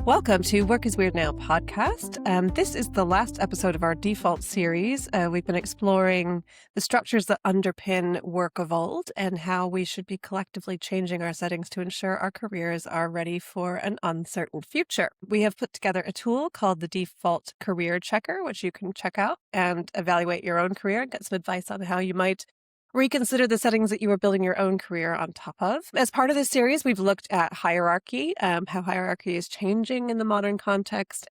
Welcome to Work is Weird Now podcast. This is the last episode of our default series. We've been exploring the structures that underpin work of old and how we should be collectively changing our settings to ensure our careers are ready for an uncertain future. We have put together a tool called the Default Career Checker, which you can check out and evaluate your own career and get some advice on how you might reconsider the settings that you are building your own career on top of. As part of this series, we've looked at hierarchy, how hierarchy is changing in the modern context.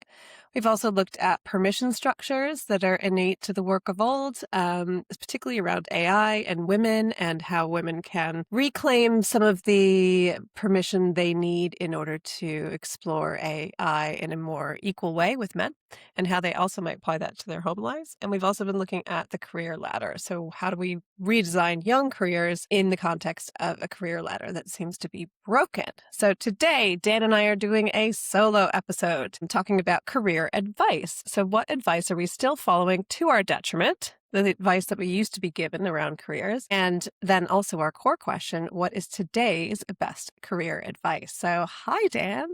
We've also looked at permission structures that are innate to the work of old, particularly around AI and women and how women can reclaim some of the permission they need in order to explore AI in a more equal way with men, and how they also might apply that to their home lives. And we've also been looking at the career ladder. So how do we redesign young careers in the context of a career ladder that seems to be broken? So today, Dan and I are doing a solo episode talking about career advice. So what advice are we still following to our detriment? The advice that we used to be given around careers. And then also our core question, what is today's best career advice? So hi, Dan.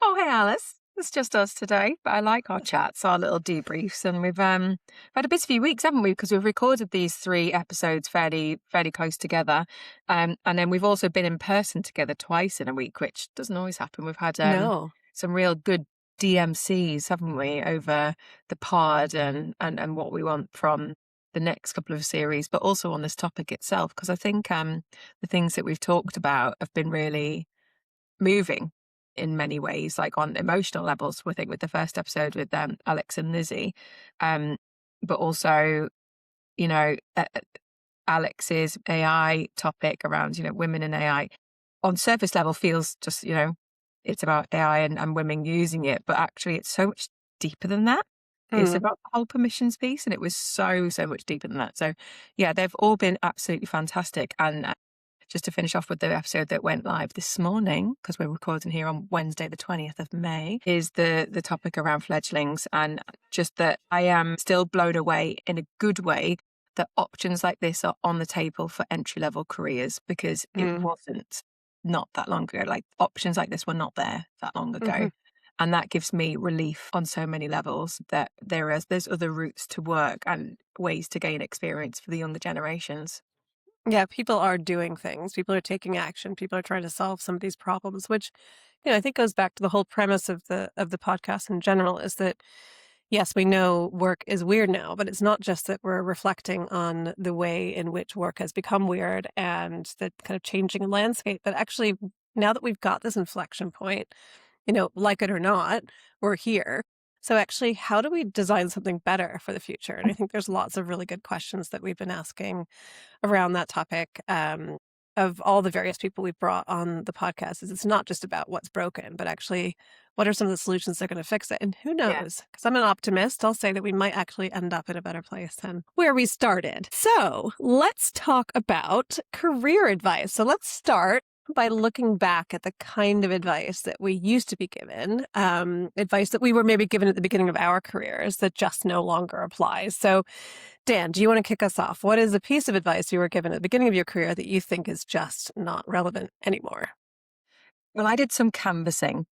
Oh, hey, Alice. It's just us today, but I like our chats, our little debriefs, and we've had a busy few weeks, haven't we? Because we've recorded these 3 episodes fairly close together, and then we've also been in person together twice in a week, which doesn't always happen. We've had some real good DMCs, haven't we, over the pod and what we want from the next couple of series, but also on this topic itself, because I think the things that we've talked about have been really moving in many ways, like on emotional levels. I think with the first episode with Alex and Lizzie, but also, Alex's AI topic around, women and AI on surface level feels just, it's about AI and women using it, but actually it's so much deeper than that. It's about the whole permissions piece, and it was so much deeper than that. So yeah, they've all been absolutely fantastic. And just to finish off with the episode that went live this morning, because we're recording here on Wednesday, the 20th of May, is the topic around fledglings. And just that I am still blown away in a good way that options like this are on the table for entry-level careers, because it wasn't not that long ago. Like, options like this were not there that long ago. And that gives me relief on so many levels, that there's other routes to work and ways to gain experience for the younger generations. Yeah, people are doing things. People are taking action. People are trying to solve some of these problems, which, I think goes back to the whole premise of the podcast in general, is that, yes, we know work is weird now, but it's not just that we're reflecting on the way in which work has become weird and the kind of changing landscape, but actually now that we've got this inflection point, like it or not, we're here. So actually, how do we design something better for the future? And I think there's lots of really good questions that we've been asking around that topic, of all the various people we've brought on the podcast. Is it's not just about what's broken, but actually what are some of the solutions that are going to fix it? And who knows? Because I'm an optimist. I'll say that we might actually end up in a better place than where we started. So let's talk about career advice. So let's start by looking back at the kind of advice that we used to be given, advice that we were maybe given at the beginning of our careers that just no longer applies. So Dan, do you want to kick us off? What is a piece of advice you were given at the beginning of your career that you think is just not relevant anymore? Well, I did some canvassing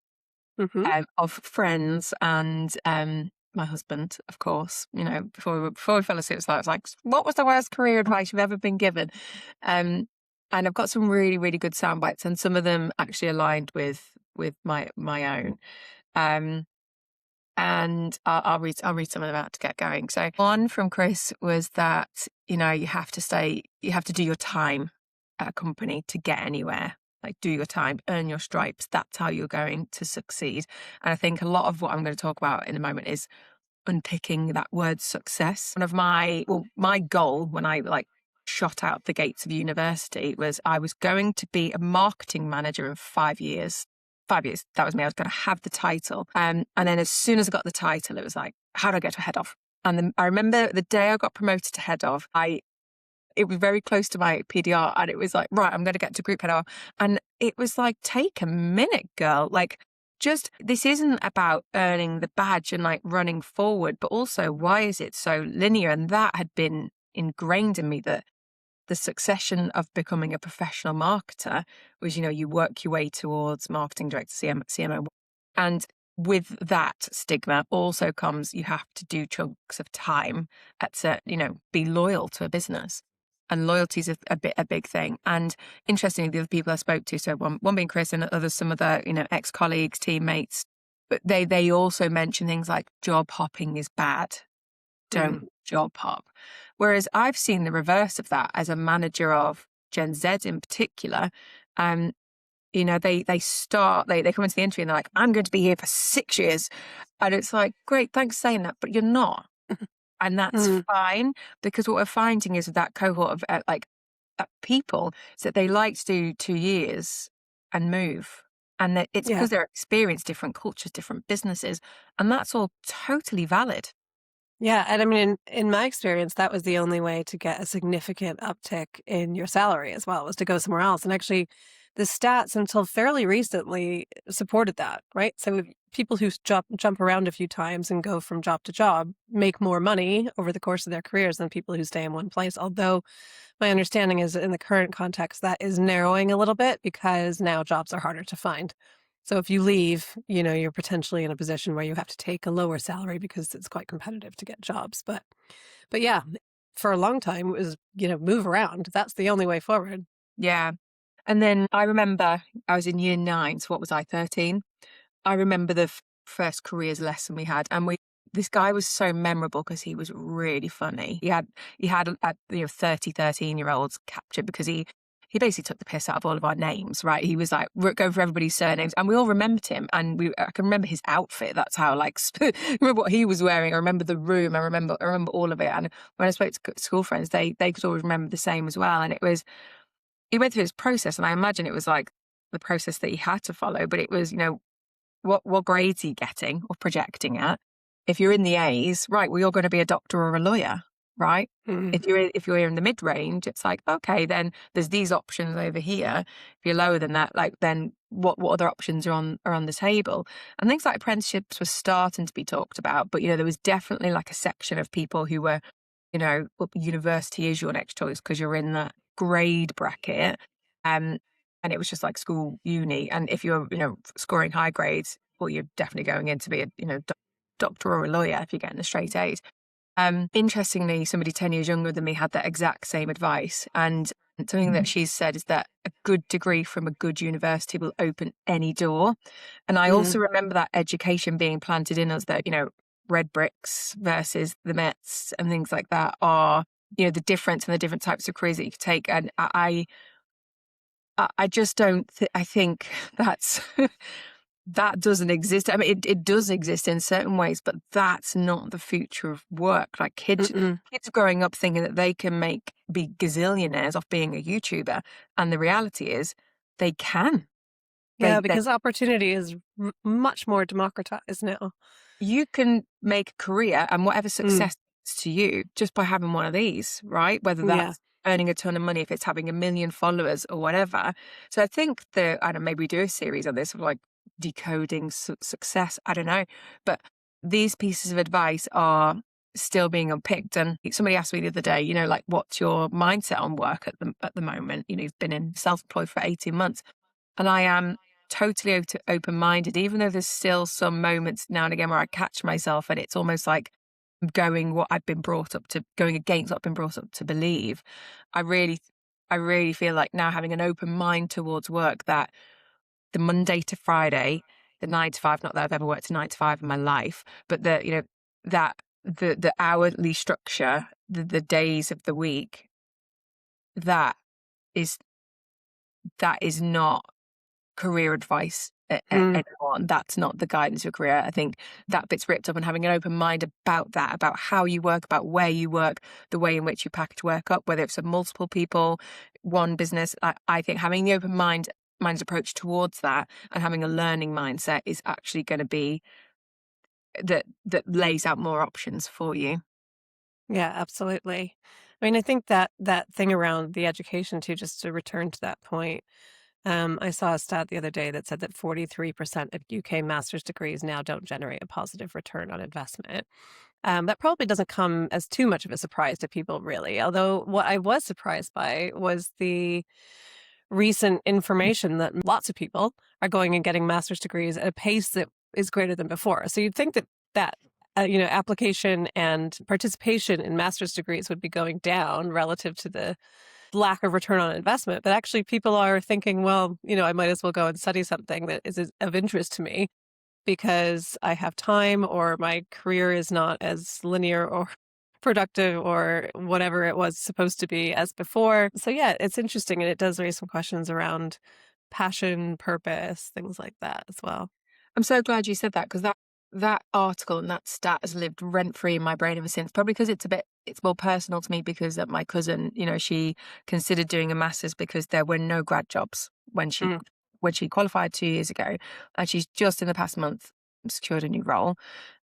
of friends and my husband, of course. Before we fell asleep, I was like, what was the worst career advice you've ever been given? And I've got some really, really good sound bites, and some of them actually aligned with my own. And I'll read some of them out to get going. So one from Chris was that, you have to do your time at a company to get anywhere. Like, do your time, earn your stripes. That's how you're going to succeed. And I think a lot of what I'm going to talk about in a moment is unpicking that word success. One of my goal when I shot out the gates of university was I was going to be a marketing manager in 5 years. 5 years, that was me. I was going to have the title. And then as soon as I got the title, it was like, how do I get to head of? And then I remember the day I got promoted to head of, it was very close to my PDR, and it was like, right, I'm going to get to group head of. And it was like, take a minute, girl. Like, just, this isn't about earning the badge and running forward, but also, why is it so linear? And that had been ingrained in me, that the succession of becoming a professional marketer was, you work your way towards marketing director, CMO. And with that stigma also comes you have to do chunks of time at certain, be loyal to a business. And loyalty is a big thing. And interestingly, the other people I spoke to, so one being Chris and others, some other, ex-colleagues, teammates, but they also mention things like job hopping is bad. Don't job hop. Whereas I've seen the reverse of that as a manager of Gen Z in particular. They come into the interview and they're like, I'm going to be here for 6 years. And it's like, great, thanks for saying that, but you're not. And that's fine, because what we're finding is that cohort of people is that they like to do 2 years and move. And that it's Yeah. because they're experienced different cultures, different businesses. And that's all totally valid. Yeah, and I mean, in my experience, that was the only way to get a significant uptick in your salary as well, was to go somewhere else. And actually, the stats until fairly recently supported that, right? So people who jump around a few times and go from job to job make more money over the course of their careers than people who stay in one place. Although my understanding is in the current context, that is narrowing a little bit because now jobs are harder to find. So if you leave, you're potentially in a position where you have to take a lower salary because it's quite competitive to get jobs. But yeah, for a long time it was, move around. That's the only way forward. Yeah. And then I remember I was in year 9. So what was I, 13? I remember the first careers lesson we had, and this guy was so memorable because he was really funny. He had 30, 13-year-olds captured because he basically took the piss out of all of our names, right? He was like going for everybody's surnames, and we all remembered him. And I can remember his outfit. That's how remember what he was wearing. I remember the room. I remember all of it. And when I spoke to school friends, they could always remember the same as well. And he went through his process, and I imagine it was like the process that he had to follow. But it was, what grades are you getting or projecting at? If you're in the A's, right, well, you're going to be a doctor or a lawyer, right? If you're in the mid range, it's like, okay, then there's these options over here. If you're lower than that, then what other options are on the table? And things like apprenticeships were starting to be talked about, but there was definitely like a section of people who were, university is your next choice because you're in that grade bracket. And it was just like school, uni. And if you're, scoring high grades, well, you're definitely going in to be a, doctor or a lawyer if you're getting the straight A's. Interestingly, somebody 10 years younger than me had that exact same advice. And something that she's said is that a good degree from a good university will open any door. And I also remember that education being planted in us that, red bricks versus the Mets and things like that are, the difference and the different types of careers that you could take. And I just don't. I think that's that doesn't exist. I mean, it does exist in certain ways, but that's not the future of work. Like kids growing up thinking that they can be gazillionaires off being a YouTuber, and the reality is they can. Yeah, because opportunity is much more democratized now. You can make a career and whatever success is to you just by having one of these, right? Whether that's earning a ton of money, if it's having 1 million followers or whatever. So I think I don't know, maybe we do a series on this of like decoding success. I don't know. But these pieces of advice are still being unpicked. And somebody asked me the other day, like, what's your mindset on work at the moment? You've been in self-employed for 18 months. And I am totally open-minded, even though there's still some moments now and again where I catch myself and it's almost like going against what I've been brought up to believe. I really feel like now having an open mind towards work, that the Monday to Friday, the 9 to 5, not that I've ever worked a 9 to 5 in my life, but that the hourly structure, the days of the week, that is not career advice anymore. That's not the guidance for career. I think that bit's ripped up, and having an open mind about that, about how you work, about where you work, the way in which you package work up, whether it's for multiple people, one business. I think having the open minded approach towards that and having a learning mindset is actually going to be that lays out more options for you. Yeah, absolutely. I mean, I think that thing around the education too, just to return to that point, I saw a stat the other day that said that 43% of UK master's degrees now don't generate a positive return on investment. That probably doesn't come as too much of a surprise to people, really. Although what I was surprised by was the recent information that lots of people are going and getting master's degrees at a pace that is greater than before. So you'd think that application and participation in master's degrees would be going down relative to the lack of return on investment. But actually, people are thinking, well, I might as well go and study something that is of interest to me because I have time, or my career is not as linear or productive or whatever it was supposed to be as before. So yeah, it's interesting, and it does raise some questions around passion, purpose, things like that as well. I'm so glad you said that, because that article and that stat has lived rent free in my brain ever since. Probably because it's more personal to me, because my cousin, she considered doing a master's because there were no grad jobs when she qualified 2 years ago, and she's just in the past month secured a new role.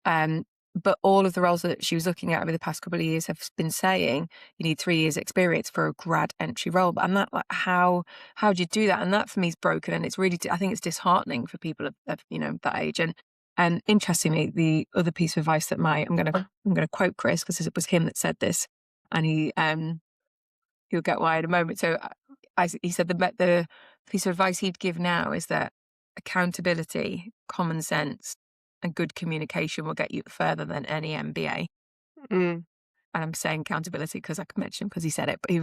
But all of the roles that she was looking at over the past couple of years have been saying you need 3 years experience for a grad entry role. And that, like, how do you do that? And that for me is broken. And it's really, I think it's disheartening for people of that age. And interestingly, the other piece of advice that I'm going to quote Chris, because it was him that said this, and you'll get why in a moment. So he said the piece of advice he'd give now is that accountability, common sense, and good communication will get you further than any MBA. And I'm saying accountability because I could mention him because he said it, but he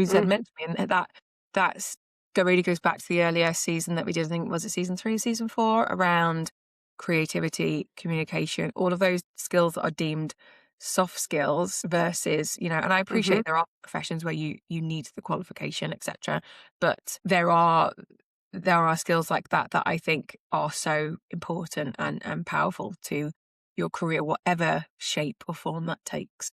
said meant to me, and that really goes back to the earlier season that we did. I think, was it season 3, season 4, around creativity, communication, all of those skills that are deemed soft skills versus, and I appreciate there are professions where you need the qualification, etc. But there are skills like that I think are so important and powerful to your career, whatever shape or form that takes.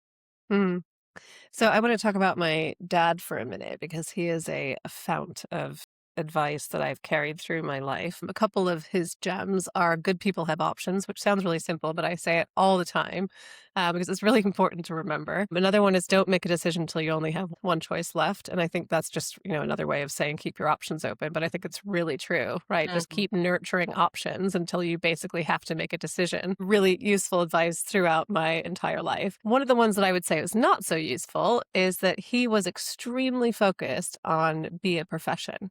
So I want to talk about my dad for a minute, because he is a fount of advice that I've carried through my life. A couple of his gems are good people have options, which sounds really simple, but I say it all the time because it's really important to remember. Another one is don't make a decision until you only have one choice left. And I think that's just, another way of saying keep your options open. But I think it's really true, right? Just keep nurturing options until you basically have to make a decision. Really useful advice throughout my entire life. One of the ones that I would say was not so useful is that he was extremely focused on be a profession.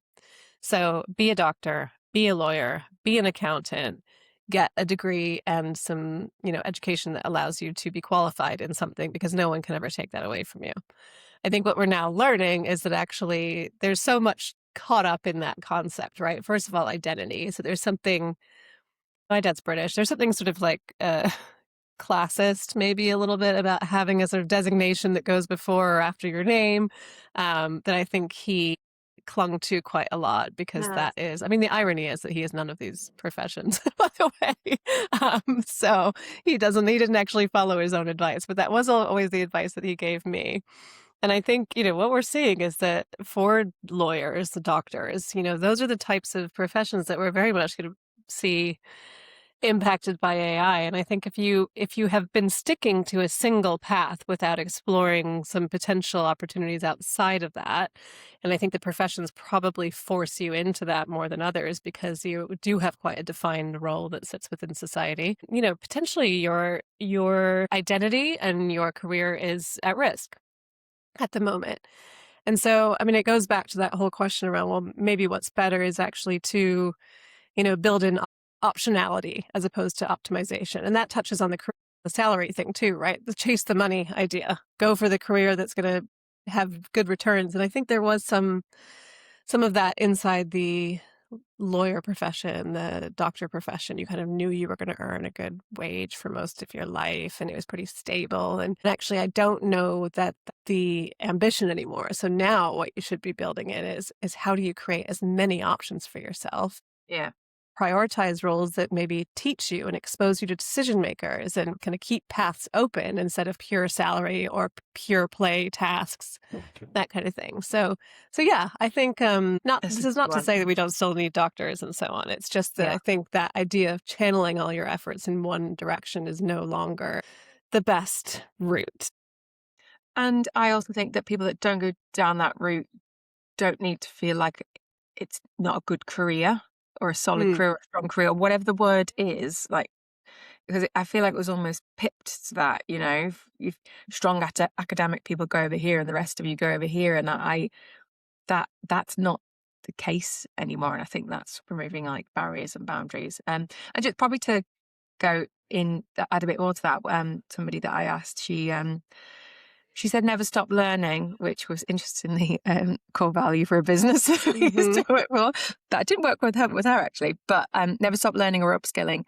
So be a doctor, be a lawyer, be an accountant, get a degree and some, education that allows you to be qualified in something, because no one can ever take that away from you. I think what we're now learning is that actually there's so much caught up in that concept, right? First of all, identity. So there's something, my dad's British, there's something sort of like classist, maybe a little bit, about having a sort of designation that goes before or after your name, that I think he clung to quite a lot, because that is, the irony is that he has none of these professions, by the way. So he didn't actually follow his own advice, but that was always the advice that he gave me. And I think, what we're seeing is that for lawyers, doctors, those are the types of professions that we're very much going to see impacted by AI. And I think if you have been sticking to a single path without exploring some potential opportunities outside of that, and I think the professions probably force you into that more than others, because you do have quite a defined role that sits within society, potentially your identity and your career is at risk at the moment. And so, it goes back to that whole question around, well, maybe what's better is actually to, build in optionality as opposed to optimization. And that touches on the salary thing too, right? The chase the money idea. Go for the career that's going to have good returns. And I think there was some of that inside the lawyer profession, the doctor profession. You kind of knew you were going to earn a good wage for most of your life, and it was pretty stable. And actually, I don't know that the ambition anymore. So now what you should be building in is how do you create as many options for yourself? Yeah. Prioritize roles that maybe teach you and expose you to decision makers, and kind of keep paths open instead of pure salary or pure play tasks, that kind of thing. So yeah, I think this is not to say that we don't still need doctors and so on. It's just that I think that idea of channeling all your efforts in one direction is no longer the best route. And I also think that people that don't go down that route don't need to feel like it's not a good career, or a solid career, or a strong career, or whatever the word is, like, because I feel like it was almost pipped to that, if strong academic people go over here and the rest of you go over here, and that's not the case anymore. And I think that's removing like barriers and boundaries. And just probably to go in, add a bit more to that, somebody that I asked, she said never stop learning, which was interestingly core value for a business that we used to work for. That didn't work with her actually, but never stop learning or upskilling.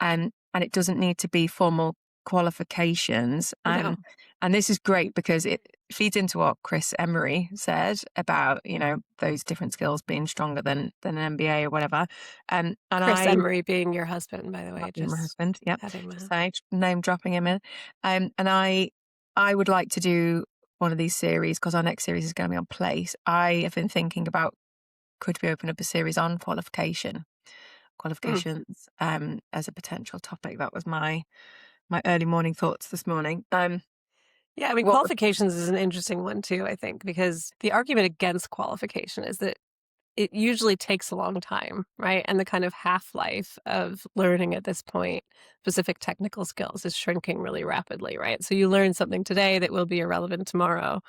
And it doesn't need to be formal qualifications. No. And this is great because it feeds into what Chris Emery said about, those different skills being stronger than an MBA or whatever. And Chris Emery being your husband, by the way, my husband, yeah, adding that. just say, name dropping him in. And I would like to do one of these series because our next series is going to be on place. I have been thinking about, could we open up a series on qualifications as a potential topic? That was my early morning thoughts this morning. Yeah, I mean, qualifications is an interesting one too, I think, because the argument against qualification is that it usually takes a long time, right? And the kind of half-life of learning at this point, specific technical skills, is shrinking really rapidly, right? So you learn something today that will be irrelevant tomorrow.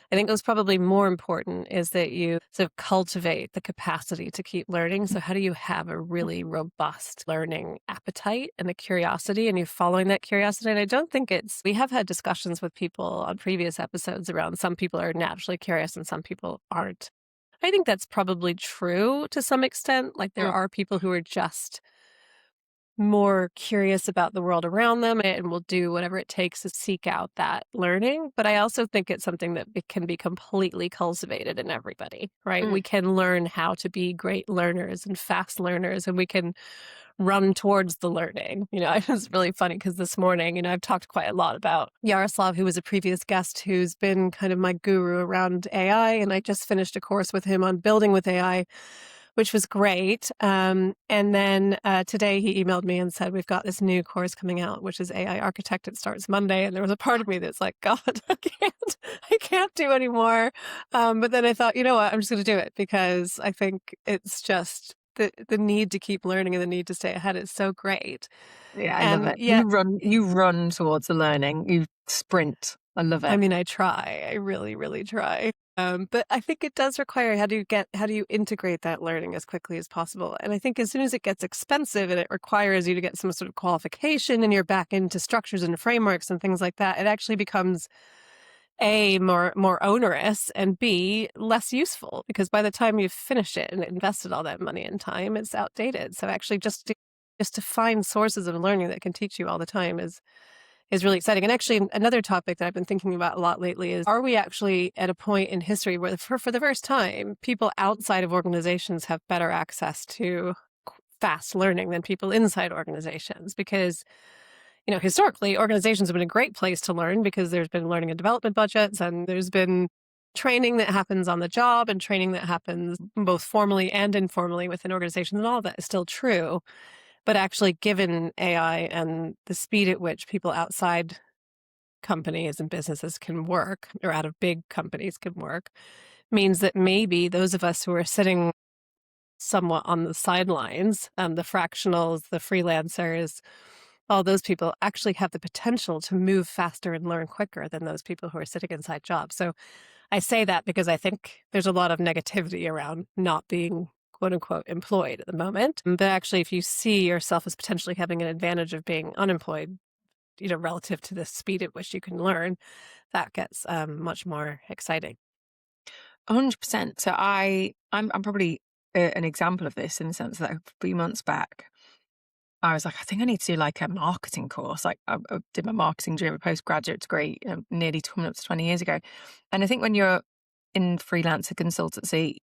I think what's probably more important is that you sort of cultivate the capacity to keep learning. So how do you have a really robust learning appetite and a curiosity, and you're following that curiosity? And I don't think we have had discussions with people on previous episodes around some people are naturally curious and some people aren't. I think that's probably true to some extent. Like there are people who are just more curious about the world around them and will do whatever it takes to seek out that learning. But I also think it's something that can be completely cultivated in everybody, right? We can learn how to be great learners and fast learners, and we can run towards the learning. It was really funny because this morning, I've talked quite a lot about Yaroslav, who was a previous guest, who's been kind of my guru around AI. And I just finished a course with him on building with AI, which was great. And then today he emailed me and said, we've got this new course coming out, which is AI Architect. It starts Monday. And there was a part of me that's like, God, I can't do anymore. But then I thought, you know what, I'm just going to do it because I think it's just the need to keep learning and the need to stay ahead is so great. Yeah, I love it. Yeah, you run towards the learning. You sprint. I love it. I mean, I try. I really, really try. But I think it does require how do you integrate that learning as quickly as possible? And I think as soon as it gets expensive and it requires you to get some sort of qualification and you're back into structures and frameworks and things like that, it actually becomes A, more onerous, and B, less useful, because by the time you've finished it and invested all that money and time, it's outdated. So actually just to find sources of learning that can teach you all the time is really exciting. And actually, another topic that I've been thinking about a lot lately is, are we actually at a point in history where for the first time, people outside of organizations have better access to fast learning than people inside organizations? Because, historically, organizations have been a great place to learn because there's been learning and development budgets, and there's been training that happens on the job and training that happens both formally and informally within organizations, and all of that is still true. But actually, given AI and the speed at which people outside companies and businesses can work, or out of big companies can work, means that maybe those of us who are sitting somewhat on the sidelines, the fractionals, the freelancers, all those people actually have the potential to move faster and learn quicker than those people who are sitting inside jobs. So I say that because I think there's a lot of negativity around not being quote unquote employed at the moment. But actually, if you see yourself as potentially having an advantage of being unemployed, relative to the speed at which you can learn, that gets much more exciting. 100%. So I'm probably an example of this in the sense that a few months back, I was like, I think I need to do like a marketing course. Like I did my marketing during a postgraduate degree nearly coming up to 20 years ago. And I think when you're in freelancer consultancy,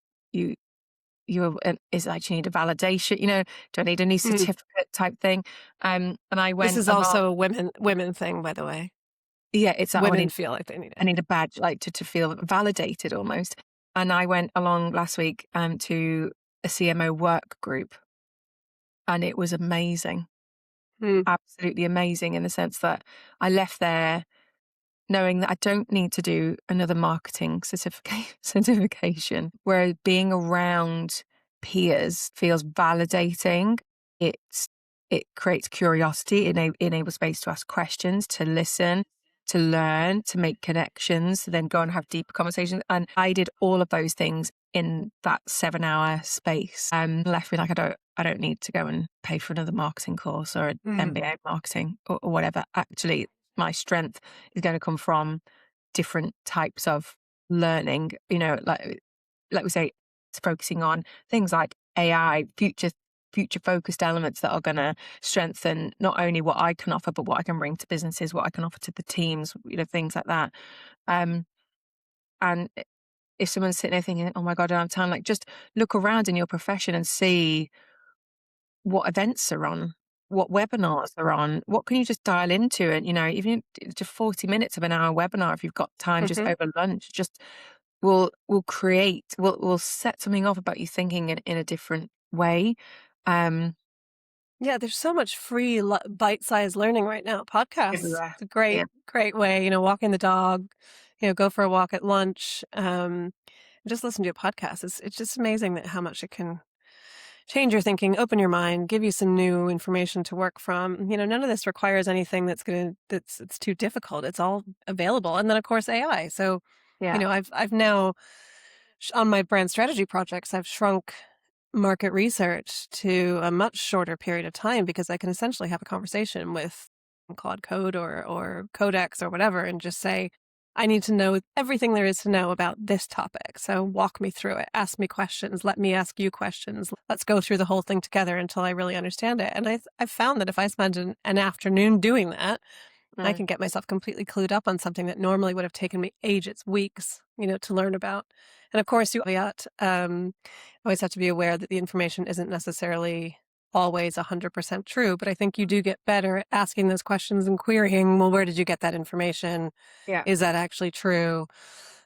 is like, you need a validation, do I need a new certificate type thing? And I went. This is also a women thing, by the way. Yeah, it's like, women feel like they need it. I need a badge, like to feel validated almost. And I went along last week to a CMO work group, and it was amazing, absolutely amazing, in the sense that I left there knowing that I don't need to do another marketing certification, whereas being around peers feels validating. It creates curiosity, enables space to ask questions, to listen. to learn, to make connections, to then go and have deeper conversations. And I did all of those things in that 7-hour space. Left me like, I don't need to go and pay for another marketing course or an MBA marketing or whatever. Actually, my strength is going to come from different types of learning, like we say, it's focusing on things like AI, future focused elements that are going to strengthen not only what I can offer, but what I can bring to businesses, what I can offer to the teams, things like that. And if someone's sitting there thinking, oh my God, I don't have time, like just look around in your profession and see what events are on, what webinars are on, what can you just dial into? And, even just 40 minutes of an hour webinar, if you've got time just over lunch, just will set something off about you thinking in a different way. Yeah, there's so much free bite-sized learning right now. Podcasts, Everywhere. it's a great way, walking the dog, go for a walk at lunch, just listen to a podcast. It's just amazing that how much it can change your thinking, open your mind, give you some new information to work from. None of this requires anything that's it's too difficult. It's all available. And then of course AI. So, Yeah. I've now on my brand strategy projects, I've shrunk market research to a much shorter period of time because I can essentially have a conversation with Claude Code or Codex or whatever and just say, I need to know everything there is to know about this topic. So walk me through it, ask me questions, let me ask you questions. Let's go through the whole thing together until I really understand it. And I've found that if I spend an afternoon doing that, I can get myself completely clued up on something that normally would have taken me ages, weeks, to learn about. And of course, you always have to be aware that the information isn't necessarily always 100% true, but I think you do get better at asking those questions and querying, well, where did you get that information? Yeah. Is that actually true?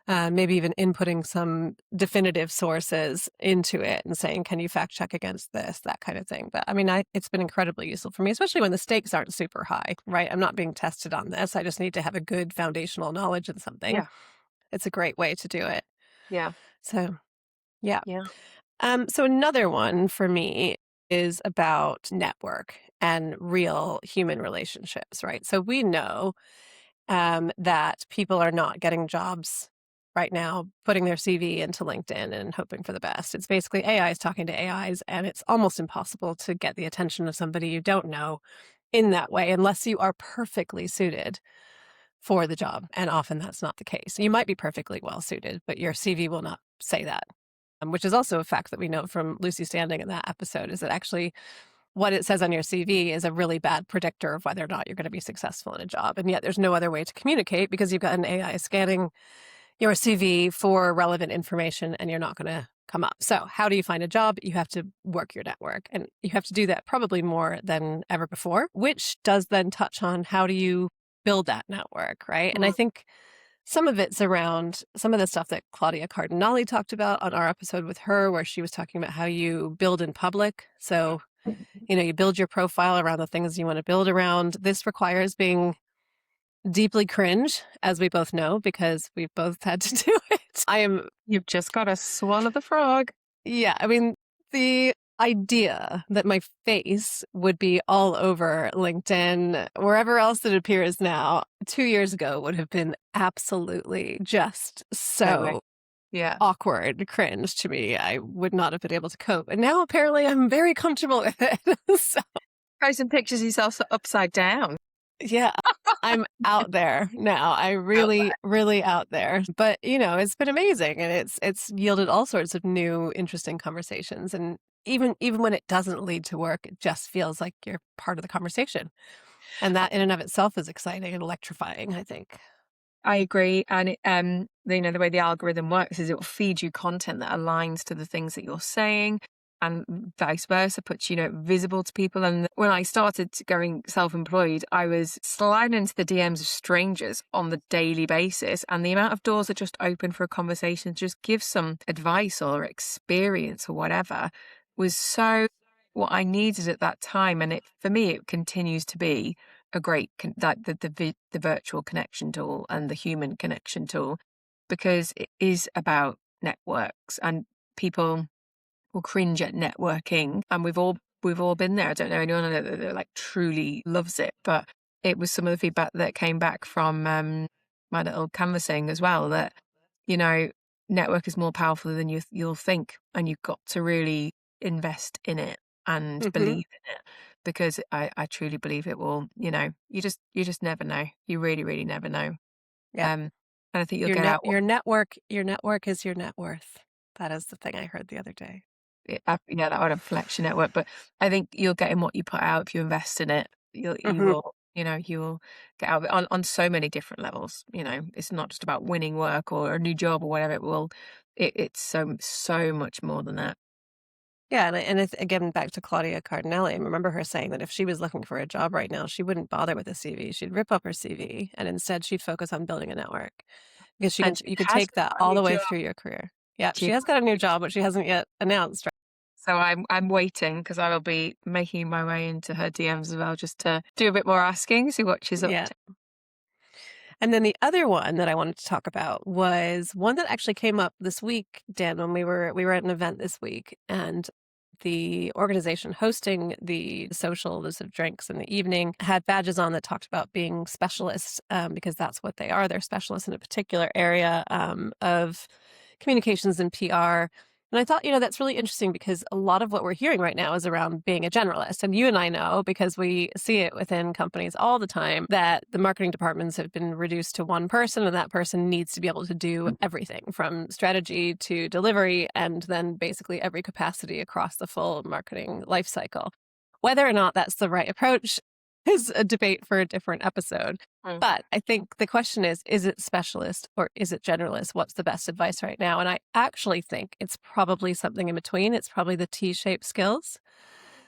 Maybe even inputting some definitive sources into it and saying, can you fact check against this, that kind of thing. But I mean, it's been incredibly useful for me, especially when the stakes aren't super high, right? I'm not being tested on this. I just need to have a good foundational knowledge in something. Yeah. It's a great way to do it. Yeah. So, yeah. Yeah. So another one for me is about network and real human relationships, right? So we know that people are not getting jobs right now, putting their CV into LinkedIn and hoping for the best. It's basically AIs talking to AIs, and it's almost impossible to get the attention of somebody you don't know in that way unless you are perfectly suited for the job. And often that's not the case. You might be perfectly well suited, but your CV will not say that, which is also a fact that we know from Lucy Standing in that episode, is that actually what it says on your CV is a really bad predictor of whether or not you're going to be successful in a job. And yet there's no other way to communicate because you've got an AI scanning your CV for relevant information and you're not going to come up. So how do you find a job? You have to work your network, and you have to do that probably more than ever before, which does then touch on how do you build that network, right? And I think some of it's around some of the stuff that Claudia Cardinale talked about on our episode with her, where she was talking about how you build in public. So, you build your profile around the things you want to build around. This requires being deeply cringe, as we both know, because we've both had to do it. You've just got to swallow the frog. Yeah. I mean, the idea that my face would be all over LinkedIn, wherever else it appears now, 2 years ago would have been absolutely just so awkward, cringe to me. I would not have been able to cope. And now apparently I'm very comfortable with it. So, post some pictures of yourself upside down. yeah, I'm out there now. I really out there. But, it's been amazing, and it's yielded all sorts of new, interesting conversations. And even when it doesn't lead to work, it just feels like you're part of the conversation. And that in and of itself is exciting and electrifying, I think. I agree. And the way the algorithm works is it will feed you content that aligns to the things that you're saying, and vice versa, puts visible to people. And when I started going self-employed, I was sliding into the DMs of strangers on the daily basis, and the amount of doors that just open for a conversation to just give some advice or experience or whatever was so what I needed at that time. And for me, it continues to be a great the virtual connection tool and the human connection tool, because it is about networks, and people will cringe at networking, and we've all been there. I don't know anyone that like truly loves it, but it was some of the feedback that came back from my little canvassing as well, that, you know, network is more powerful than you'll think, and you've got to really invest in it and Hmm. believe in it, because I truly believe it will, you just never know. You really, really never know. Yeah. Um, and I think you'll get out what Your network is your net worth. That is the thing I heard the other day. yeah, that would have flex your network, but I think you'll get in what you put out if you invest in it. You Hmm. will, you will get out of it on so many different levels. It's not just about winning work or a new job or whatever. It's so much more than that. Yeah, again, back to Claudia Cardinelli, I remember her saying that if she was looking for a job right now, she wouldn't bother with a CV. She'd rip up her CV, and instead she'd focus on building a network because And you she could has take got that a all new the way job. through your career. Yeah, She she has got a new job, but she hasn't yet announced. Right? So I'm waiting, because I will be making my way into her DMs as well, just to do a bit more asking, see what she's up Yeah. to. And then the other one that I wanted to talk about was one that actually came up this week, Dan, when we were at an event this week, and the organization hosting the socials of drinks in the evening had badges on that talked about being specialists, because that's what they are. They're specialists in a particular area of communications and PR. And I thought, that's really interesting because a lot of what we're hearing right now is around being a generalist. And you and I know, because we see it within companies all the time, that the marketing departments have been reduced to one person, and that person needs to be able to do everything from strategy to delivery, and then basically every capacity across the full marketing life cycle. Whether or not that's the right approach is a debate for a different episode. Mm. But I think the question is it specialist or is it generalist? What's the best advice right now? And I actually think it's probably something in between. It's probably the T-shaped skills.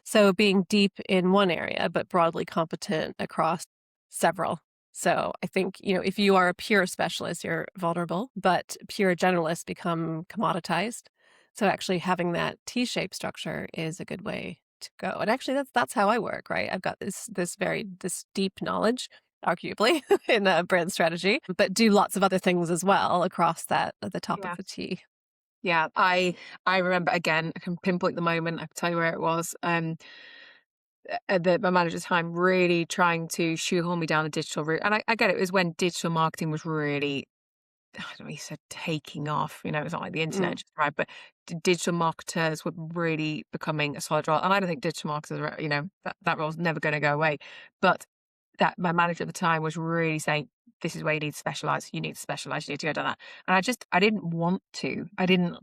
So being deep in one area, but broadly competent across several. So I think, if you are a pure specialist, you're vulnerable, but pure generalists become commoditized. So actually having that T-shaped structure is a good way to go. And actually that's how I work, right? I've got this deep knowledge, arguably, in brand strategy, but do lots of other things as well across that at the top of Yeah. the T. Yeah. I remember, again, I can pinpoint the moment, I can tell you where it was. My manager at the time really trying to shoehorn me down the digital route. And I get it. It was when digital marketing was really, I don't know, he said taking off. It was not like the internet Mm, just arrived, but digital marketers were really becoming a solid role. And I don't think digital marketers, that role's never going to go away. But that my manager at the time was really saying, this is where you need to specialize. You need to specialize. You need to go down that. And I didn't want to. I didn't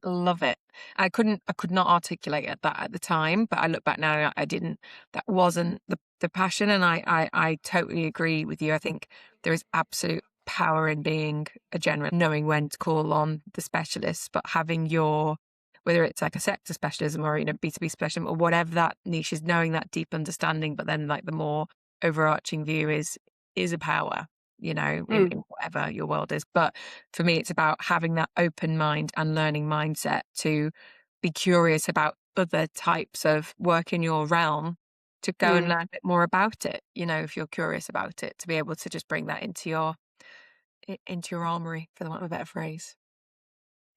love it. I could not articulate it that at the time. But I look back now, and I didn't. That wasn't the passion. And I totally agree with you. I think there is absolute power in being a general, knowing when to call on the specialists, but having whether it's like a sector specialism or B2B specialism or whatever that niche is, knowing that deep understanding, but then like the more overarching view is a power, mm, in whatever your world is. But for me, it's about having that open mind and learning mindset to be curious about other types of work in your realm, to go and mm. learn a bit more about it, if you're curious about it, to be able to just bring that into your armory, for the want of a better phrase.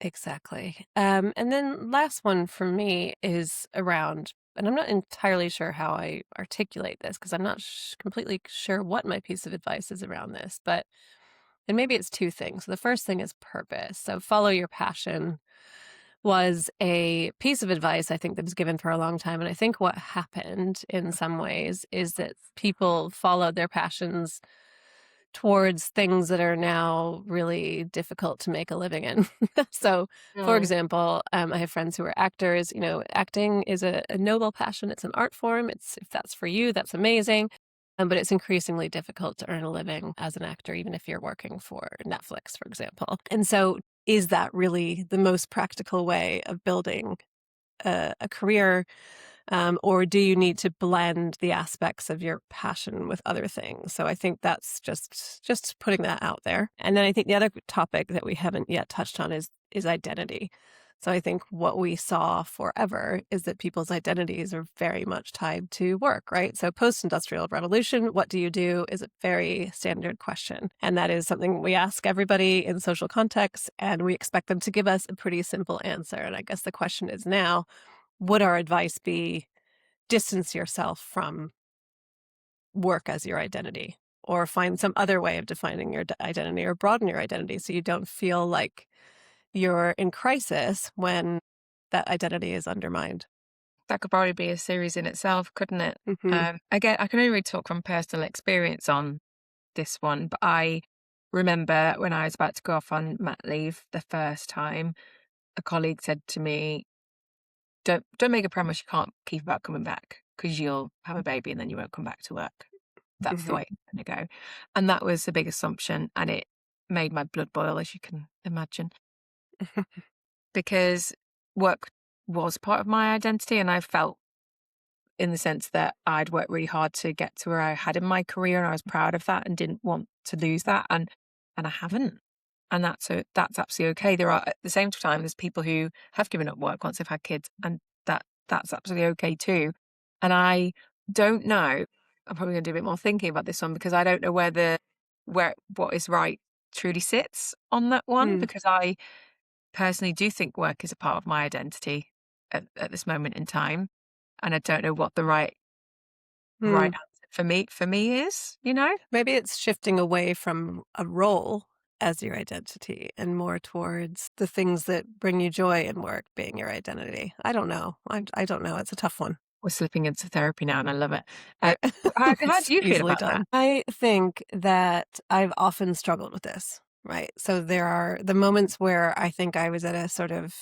Exactly. And then last one for me is around, and I'm not entirely sure how I articulate this because I'm not completely sure what my piece of advice is around this, but and maybe it's two things. The first thing is purpose. So follow your passion was a piece of advice I think that was given for a long time. And I think what happened in some ways is that people followed their passions towards things that are now really difficult to make a living in. So, for Mm. example, I have friends who are actors. Acting is a noble passion. It's an art form. If that's for you, that's amazing. But it's increasingly difficult to earn a living as an actor, even if you're working for Netflix, for example. And so, is that really the most practical way of building a career? Or do you need to blend the aspects of your passion with other things? So I think that's just putting that out there. And then I think the other topic that we haven't yet touched on is identity. So I think what we saw forever is that people's identities are very much tied to work, right? So post-industrial revolution, what do you do is a very standard question. And that is something we ask everybody in social contexts, and we expect them to give us a pretty simple answer. And I guess the question is now, would our advice be distance yourself from work as your identity, or find some other way of defining your identity, or broaden your identity so you don't feel like you're in crisis when that identity is undermined. That could probably be a series in itself, couldn't it? Hmm. Again, I can only really talk from personal experience on this one, but I remember when I was about to go off on mat leave the first time, a colleague said to me, don't make a promise you can't keep about coming back, because you'll have a baby and then you won't come back to work. That's the Hmm. way it's going to go. And that was a big assumption, and it made my blood boil, as you can imagine, because work was part of my identity, and I felt, in the sense that I'd worked really hard to get to where I had in my career, and I was proud of that and didn't want to lose that, and I haven't. And that's absolutely okay. There are, at the same time, there's people who have given up work once they've had kids, and that's absolutely okay too. And I don't know. I'm probably going to do a bit more thinking about this one, because I don't know where what is right truly sits on that one, Mm. because I personally do think work is a part of my identity at this moment in time, and I don't know what the right Mm. answer for me is, you know? Maybe it's shifting away from a role as your identity and more towards the things that bring you joy in work being your identity. I don't know. I don't know. It's a tough one. We're slipping into therapy now, and I love it. Right. How It's do you feel easily about that? done. I think that I've often struggled with this, right? So there are the moments where I think I was at a sort of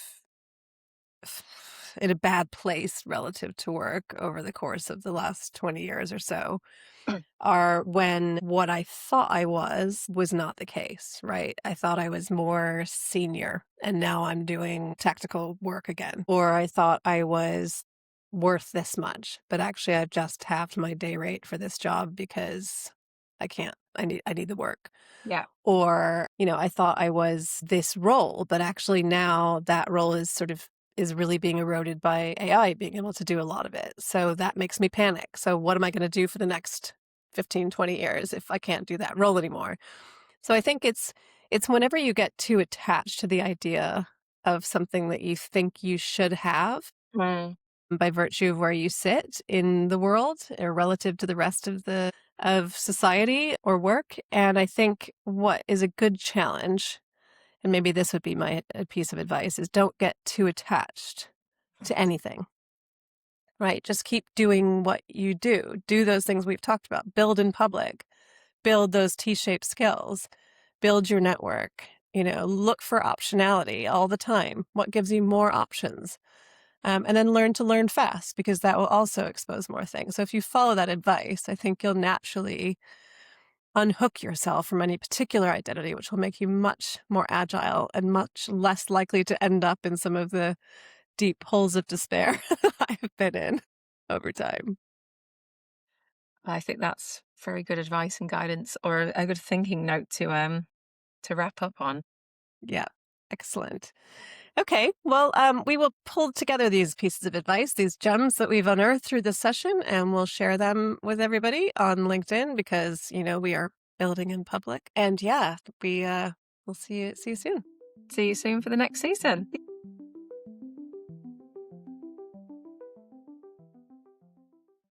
in a bad place relative to work over the course of the last 20 years or so are when what I thought I was not the case, right? I thought I was more senior and now I'm doing tactical work again. Or I thought I was worth this much, but actually I've just halved my day rate for this job because I can't. I need the work. Yeah. Or, I thought I was this role, but actually now that role is really being eroded by AI being able to do a lot of it. So that makes me panic. So what am I going to do for the next 15, 20 years if I can't do that role anymore? So I think it's whenever you get too attached to the idea of something that you think you should have Mm. by virtue of where you sit in the world or relative to the rest of society or work. And I think what is a good challenge, and maybe this would be my piece of advice, is don't get too attached to anything, right? Just keep doing what you do. Do those things we've talked about. Build in public, build those T-shaped skills, build your network, look for optionality all the time. What gives you more options? And then learn to learn fast, because that will also expose more things. So if you follow that advice, I think you'll naturally unhook yourself from any particular identity, which will make you much more agile and much less likely to end up in some of the deep holes of despair I've been in over time. I think that's very good advice and guidance, or a good thinking note to wrap up on. Yeah, excellent. Okay, well, we will pull together these pieces of advice, these gems that we've unearthed through this session, and we'll share them with everybody on LinkedIn because, we are building in public. And yeah, we'll see you soon. See you soon for the next season.